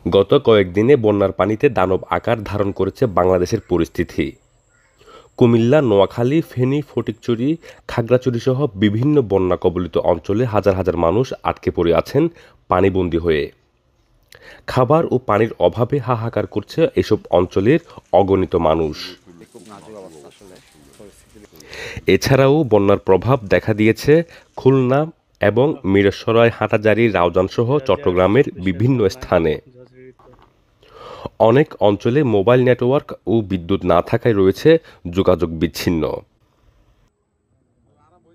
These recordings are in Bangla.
গত কয়েকদিনে বন্যার পানিতে দানব আকার ধারণ করেছে বাংলাদেশের পরিস্থিতি। কুমিল্লা, নোয়াখালী, ফেনী, ফটিকছড়ি, খাগড়াছড়িসহ বিভিন্ন বন্যা কবলিত অঞ্চলে হাজার হাজার মানুষ আটকে পড়ে আছেন পানিবন্দী হয়ে। খাবার ও পানির অভাবে হাহাকার করছে এসব অঞ্চলের অগণিত মানুষ। এছাড়াও বন্যার প্রভাব দেখা দিয়েছে খুলনা এবং মিরসরাই, হাটহাজারী, রাউজানসহ চট্টগ্রামের বিভিন্ন স্থানে। অনেক অঞ্চলে মোবাইল নেটওয়ার্ক ও বিদ্যুৎ না থাকায় রয়েছে যোগাযোগ বিচ্ছিন্ন।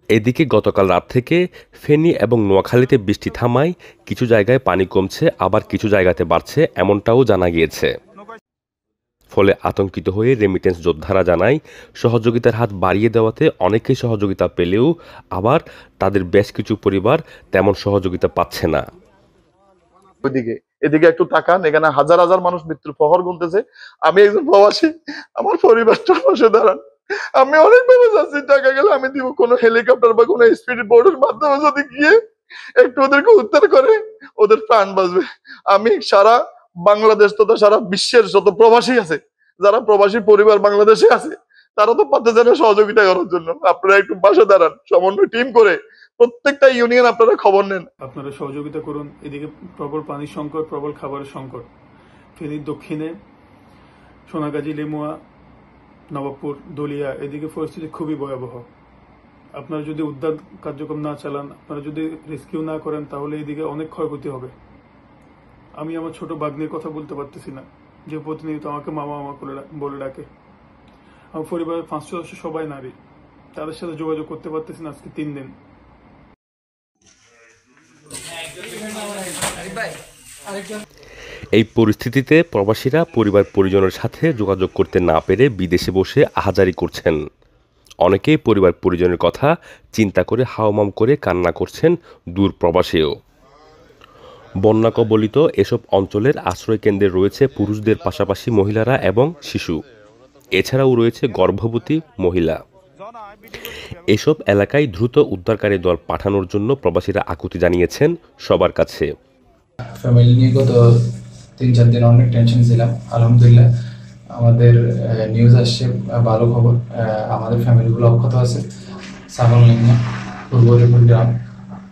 এদিকে গতকাল রাত থেকে ফেনী এবং নোয়াখালীতে বৃষ্টি থামায় কিছু জায়গায় পানি কমছে, আবার কিছু জায়গাতে বাড়ছে এমনটাও জানা গিয়েছে। ফলে আতঙ্কিত হয়ে রেমিটেন্স যোদ্ধারা জানায়, সহযোগিতার হাত বাড়িয়ে দেওয়াতে অনেকেই সহযোগিতা পেলেও আবার তাদের বেশ কিছু পরিবার তেমন সহযোগিতা পাচ্ছে না। এদিকে একটু তাকান, এখানে হাজার হাজার মানুষ মৃত্যুর প্রহর গুনতেছে। আমি একজন প্রবাসী, আমার পরিবারটার পাশে দাঁড়ান। আমি অনেকভাবে যাচ্ছি, টাকা গেলে আমি দিব, কোনো হেলিকপ্টার বা কোনো স্পিড বোটের মাধ্যমে যদি গিয়ে একটু ওদেরকে উদ্ধার করে ওদের প্রাণ বাঁচবে। আমি সারা বাংলাদেশ তথা সারা বিশ্বের যত প্রবাসী আছে, যারা প্রবাসী পরিবার বাংলাদেশে আছে, তারা তো পারতেছে না সহযোগিতা করার জন্য। আপনারা একটু পাশে দাঁড়ান, সমন্বয় টিম করে প্রত্যেকটা ইউনিয়ন আপনারা খবর নেন, আপনারা সহযোগিতা করুন। এদিকে প্রবল পানির সংকট, প্রবল খাবারের সংকট। ফেনীর দক্ষিণে সোনাগাজী, লেমুয়া, নবাবপুর, দলিয়া, এদিকে পরিস্থিতি খুবই ভয়াবহ। আপনারা যদি উদ্ধার কার্যক্রম না চালান, আপনারা যদি রেস্কিউ না করেন, তাহলে এদিকে অনেক ক্ষয়ক্ষতি হবে। আমি আমার ছোট ভাগ্নির কথা বলতে পারতেছি না, যে প্রতিনিয়ত আমাকে মামা মামা বলে ডাকে। আমার পরিবারের 5 সদস্য সবাই নারী, তাদের সাথে যোগাযোগ করতে পারতেছি না আজকে 3 দিন। এই পরিস্থিতিতে প্রবাসীরা পরিবার পরিজনের সাথে যোগাযোগ করতে না পেরে বিদেশে বসে আহাজারি করছেন। অনেকেই পরিবার পরিজনের কথা চিন্তা করে হাওমাম করে কান্না করছেন দূর প্রবাসেও। বন্যা কবলিত এসব অঞ্চলের আশ্রয়কেন্দ্রে রয়েছে পুরুষদের পাশাপাশি মহিলারা এবং শিশু। এছাড়াও রয়েছে গর্ভবতী মহিলা। এসব এলাকায় দ্রুত উদ্ধারকারী দল পাঠানোর জন্য প্রবাসীরা আকুতি জানিয়েছেন সবার কাছে। ফ্যামিলি নিয়ে গত 3-4 দিন অনেক টেনশন ছিলাম। আলহামদুলিল্লাহ আমাদের নিউজ আসছে, ভালো খবর। আমাদের ফ্যামিলিগুলো অক্ষত আছে। সাগরলিঙ্গা, পূর্বরিপুর গ্রাম,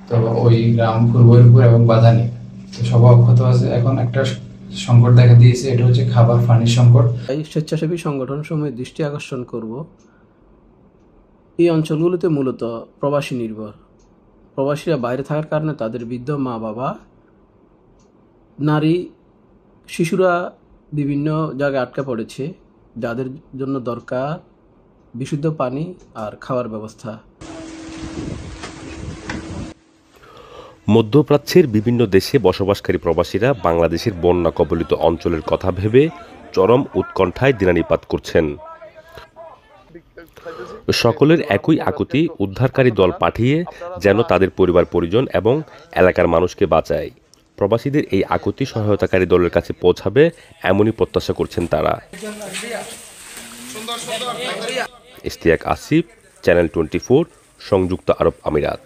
তো ওই গ্রাম পূর্বরিপুর এবং বাদানি, তো সবাই অক্ষত আছে। এখন একটা সংকট দেখা দিয়েছে, এটা হচ্ছে খাবার পানির সংকট। এই স্বেচ্ছাসেবী সংগঠন সমূহের দৃষ্টি আকর্ষণ করব, এই অঞ্চলগুলোতে মূলত প্রবাসী নির্ভর। প্রবাসীরা বাইরে থাকার কারণে তাদের বৃদ্ধ মা বাবা, নারী, শিশুরা বিভিন্ন জায়গায় আটকা পড়েছে, যাদের জন্য দরকার বিশুদ্ধ পানি আর খাওয়ার ব্যবস্থা। মধ্যপ্রাচ্যের বিভিন্ন দেশে বসবাসকারী প্রবাসীরা বাংলাদেশের বন্যা কবলিত অঞ্চলের কথা ভেবে চরম উৎকণ্ঠায় দিনানিপাত করছেন। সকলের একই আকুতি, উদ্ধারকারী দল পাঠিয়ে যেন তাদের পরিবার পরিজন এবং এলাকার মানুষকে বাঁচায়। প্রবাসীদের এই আকুতি সহায়তাকারী দলের কাছে পৌঁছাবে এমনই প্রত্যাশা করছেন তারা। ইশতিয়াক আসিফ, চ্যানেল 24, সংযুক্ত আরব আমিরাত।